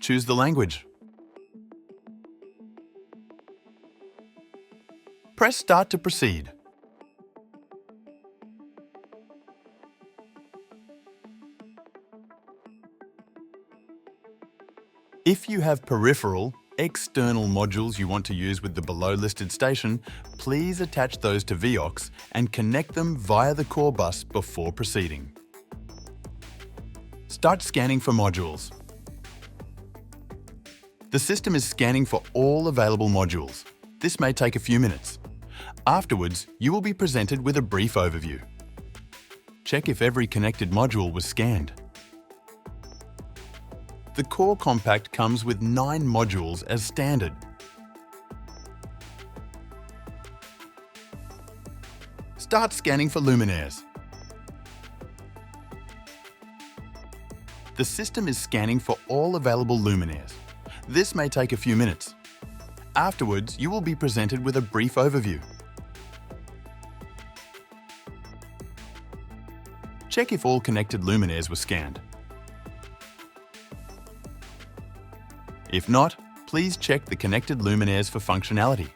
choose the language. Press Start to proceed. If you have peripheral, external modules you want to use with the below listed station, please attach those to VOX and connect them via the core bus before proceeding. Start scanning for modules. The system is scanning for all available modules. This may take a few minutes. Afterwards, you will be presented with a brief overview. Check if every connected module was scanned. The CoreCompact comes with 9 modules as standard. Start scanning for luminaires. The system is scanning for all available luminaires. This may take a few minutes. Afterwards, you will be presented with a brief overview. Check if all connected luminaires were scanned. If not, please check the connected luminaires for functionality.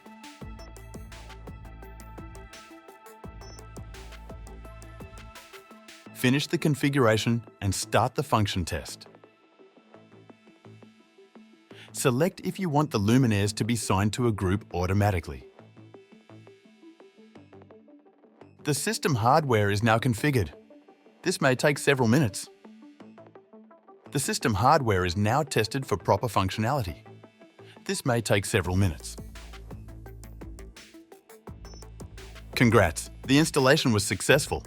Finish the configuration and start the function test. Select if you want the luminaires to be signed to a group automatically. The system hardware is now configured. This may take several minutes. The system hardware is now tested for proper functionality. This may take several minutes. Congrats! The installation was successful.